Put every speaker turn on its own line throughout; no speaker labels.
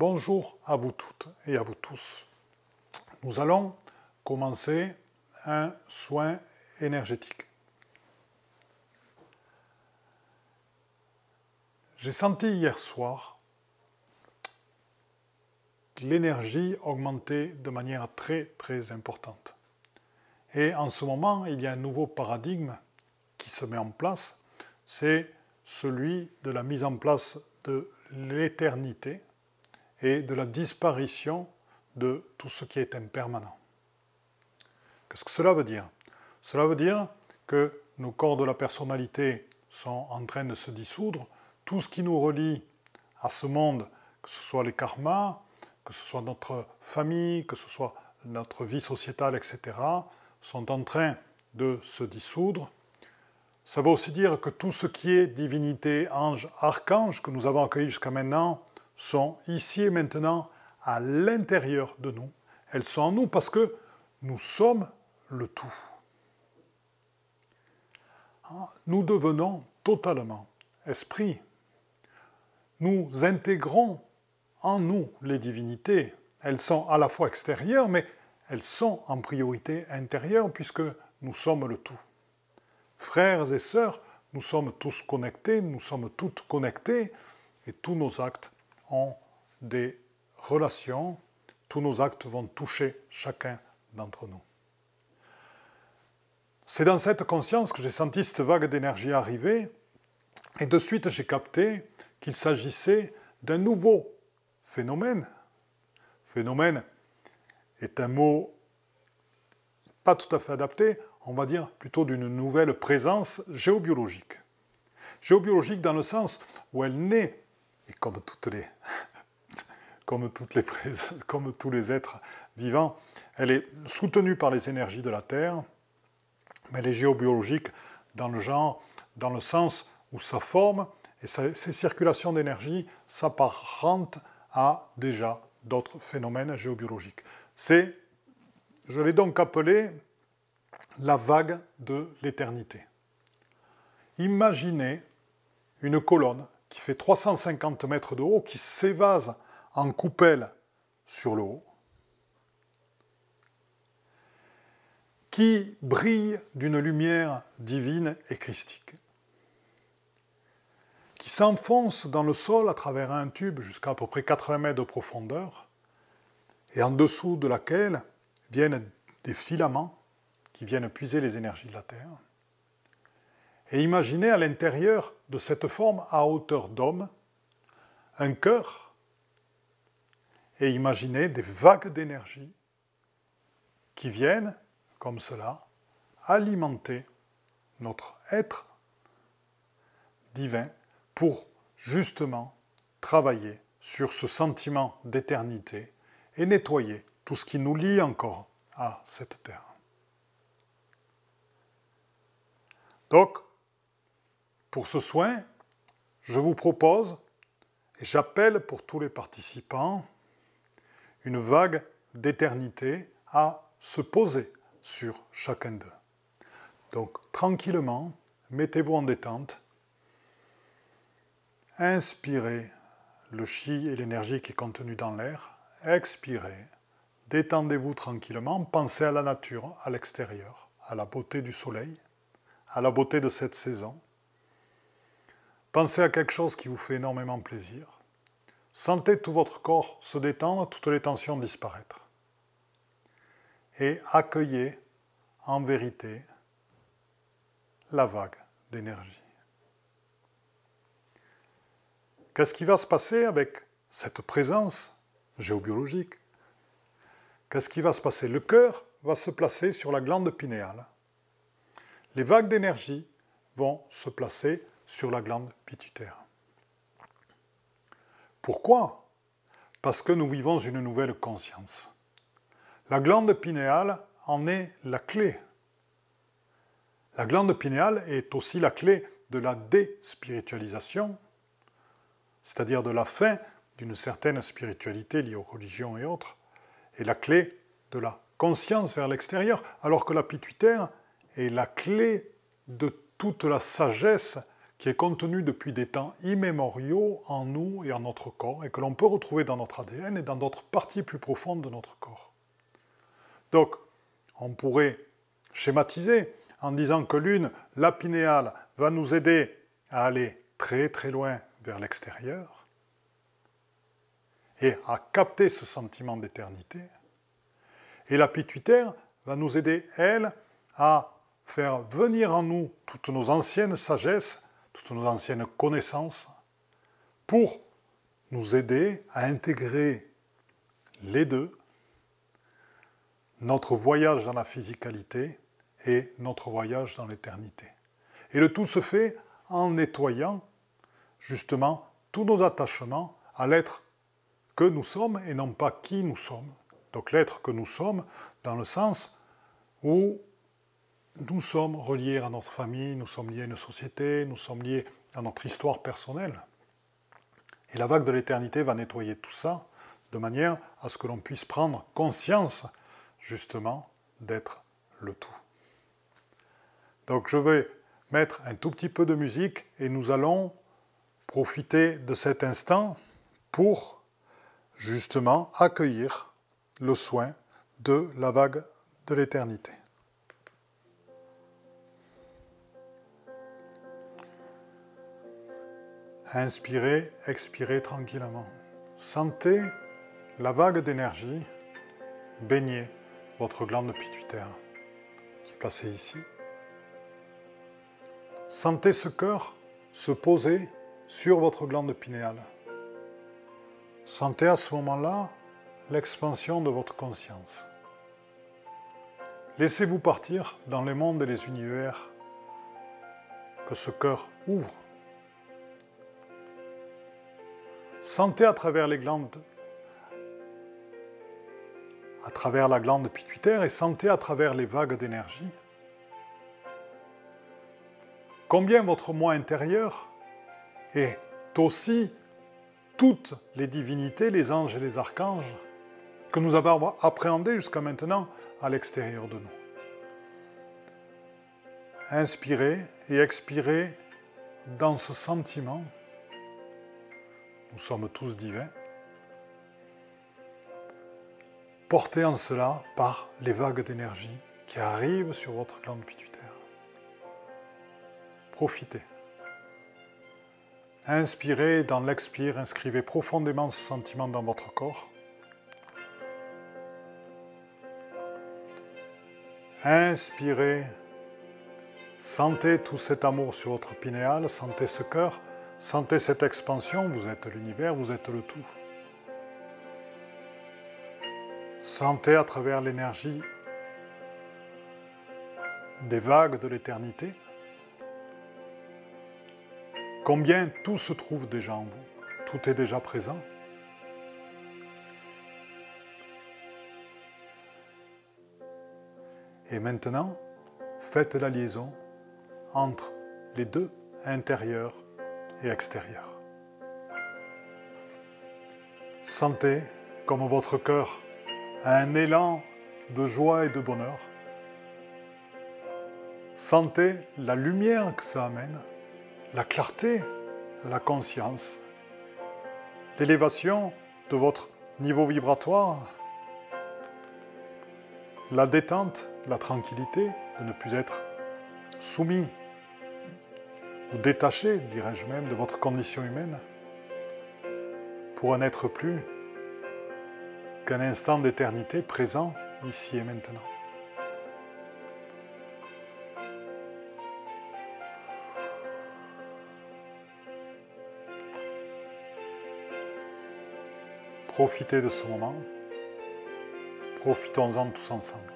bonjour à vous toutes et à vous tous. Nous allons commencer un soin énergétique. J'ai senti hier soir l'énergie augmenter de manière très importante. Et en ce moment, il y a un nouveau paradigme qui se met en place, c'est celui de la mise en place de l'éternité et de la disparition de tout ce qui est impermanent. Qu'est-ce que cela veut dire? Cela veut dire que nos corps de la personnalité sont en train de se dissoudre, tout ce qui nous relie à ce monde, que ce soit les karmas, que ce soit notre famille, que ce soit notre vie sociétale, etc., sont en train de se dissoudre. Ça veut aussi dire que tout ce qui est divinité, ange, archange, que nous avons accueilli jusqu'à maintenant, sont ici et maintenant à l'intérieur de nous. Elles sont en nous parce que nous sommes le tout. Nous devenons totalement esprit. Nous intégrons en nous les divinités. Elles sont à la fois extérieures, mais elles sont en priorité intérieures puisque nous sommes le tout. Frères et sœurs, nous sommes tous connectés, nous sommes toutes connectées et tous nos actes ont des relations, tous nos actes vont toucher chacun d'entre nous. C'est dans cette conscience que j'ai senti cette vague d'énergie arriver et de suite j'ai capté qu'il s'agissait d'un nouveau phénomène. Phénomène est un mot pas tout à fait adapté, on va dire plutôt d'une nouvelle présence géobiologique. Géobiologique dans le sens où elle naît, et comme tous les êtres vivants, elle est soutenue par les énergies de la Terre, mais elle est géobiologique dans le genre, dans le sens où sa forme et ces circulations d'énergie s'apparentent à déjà d'autres phénomènes géobiologiques. Je l'ai donc appelé la vague de l'éternité. Imaginez une colonne qui fait 350 mètres de haut, qui s'évase en coupelle sur le haut, qui brille d'une lumière divine et christique, qui s'enfonce dans le sol à travers un tube jusqu'à peu près 80 mètres de profondeur, et en dessous de laquelle viennent des filaments qui viennent puiser les énergies de la Terre. Et imaginez à l'intérieur de cette forme à hauteur d'homme un cœur, et imaginez des vagues d'énergie qui viennent, comme cela, alimenter notre être divin pour justement travailler sur ce sentiment d'éternité et nettoyer tout ce qui nous lie encore à cette terre. Donc, pour ce soin, je vous propose, et j'appelle pour tous les participants, une vague d'éternité à se poser sur chacun d'eux. Donc, tranquillement, mettez-vous en détente, inspirez le chi et l'énergie qui est contenue dans l'air, expirez, détendez-vous tranquillement, pensez à la nature, à l'extérieur, à la beauté du soleil, à la beauté de cette saison. Pensez à quelque chose qui vous fait énormément plaisir. Sentez tout votre corps se détendre, toutes les tensions disparaître. Et accueillez en vérité la vague d'énergie. Qu'est-ce qui va se passer avec cette présence géobiologique? Qu'est-ce qui va se passer? Le cœur va se placer sur la glande pinéale. Les vagues d'énergie vont se placer sur la glande pituitaire. Pourquoi? Parce que nous vivons une nouvelle conscience. La glande pinéale en est la clé. La glande pinéale est aussi la clé de la déspiritualisation, c'est-à-dire de la fin d'une certaine spiritualité liée aux religions et autres, et la clé de la conscience vers l'extérieur, alors que la pituitaire est la clé de toute la sagesse qui est contenu depuis des temps immémoriaux en nous et en notre corps, et que l'on peut retrouver dans notre ADN et dans d'autres parties plus profondes de notre corps. Donc, on pourrait schématiser en disant que l'une, la pinéale, va nous aider à aller très très loin vers l'extérieur et à capter ce sentiment d'éternité. Et la pituitaire va nous aider, elle, à faire venir en nous toutes nos anciennes sagesses, toutes nos anciennes connaissances, pour nous aider à intégrer les deux, notre voyage dans la physicalité et notre voyage dans l'éternité. Et le tout se fait en nettoyant justement tous nos attachements à l'être que nous sommes et non pas qui nous sommes. Donc l'être que nous sommes dans le sens où nous sommes reliés à notre famille, nous sommes liés à une société, nous sommes liés à notre histoire personnelle. Et la vague de l'éternité va nettoyer tout ça de manière à ce que l'on puisse prendre conscience justement d'être le tout. Donc je vais mettre un tout petit peu de musique et nous allons profiter de cet instant pour justement accueillir le soin de la vague de l'éternité. Inspirez, expirez tranquillement. Sentez la vague d'énergie baigner votre glande pituitaire qui est placée ici. Sentez ce cœur se poser sur votre glande pinéale. Sentez à ce moment-là l'expansion de votre conscience. Laissez-vous partir dans les mondes et les univers que ce cœur ouvre. Sentez à travers les glandes, à travers la glande pituitaire et sentez à travers les vagues d'énergie combien votre moi intérieur est aussi toutes les divinités, les anges et les archanges que nous avons appréhendés jusqu'à maintenant à l'extérieur de nous. Inspirez et expirez dans ce sentiment. Nous sommes tous divins. Portés en cela par les vagues d'énergie qui arrivent sur votre glande pituitaire. Profitez. Inspirez, dans l'expire, inscrivez profondément ce sentiment dans votre corps. Inspirez, sentez tout cet amour sur votre pinéale, sentez ce cœur, sentez cette expansion, vous êtes l'univers, vous êtes le tout. Sentez à travers l'énergie des vagues de l'éternité combien tout se trouve déjà en vous, tout est déjà présent. Et maintenant, faites la liaison entre les deux, intérieur et extérieur. Sentez comme votre cœur a un élan de joie et de bonheur. Sentez la lumière que ça amène, la clarté, la conscience, l'élévation de votre niveau vibratoire, la détente, la tranquillité de ne plus être soumis ou détaché, dirais-je même, de votre condition humaine pour n'être plus qu'un instant d'éternité présent ici et maintenant. Profitez de ce moment, profitons-en tous ensemble.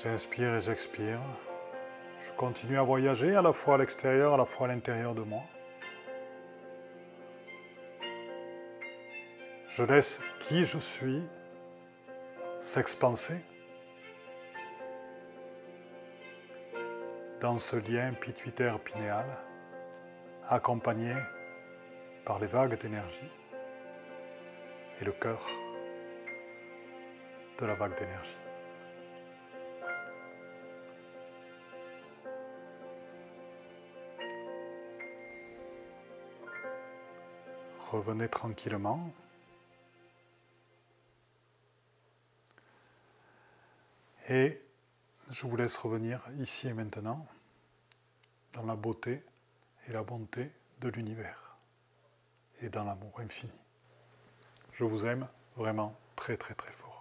J'inspire et j'expire. Je continue à voyager à la fois à l'extérieur, à la fois à l'intérieur de moi. Je laisse qui je suis s'expanser dans ce lien pituitaire-pinéal, accompagné par les vagues d'énergie et le cœur de la vague d'énergie. Revenez tranquillement. Et je vous laisse revenir ici et maintenant dans la beauté et la bonté de l'univers et dans l'amour infini. Je vous aime vraiment très très très fort.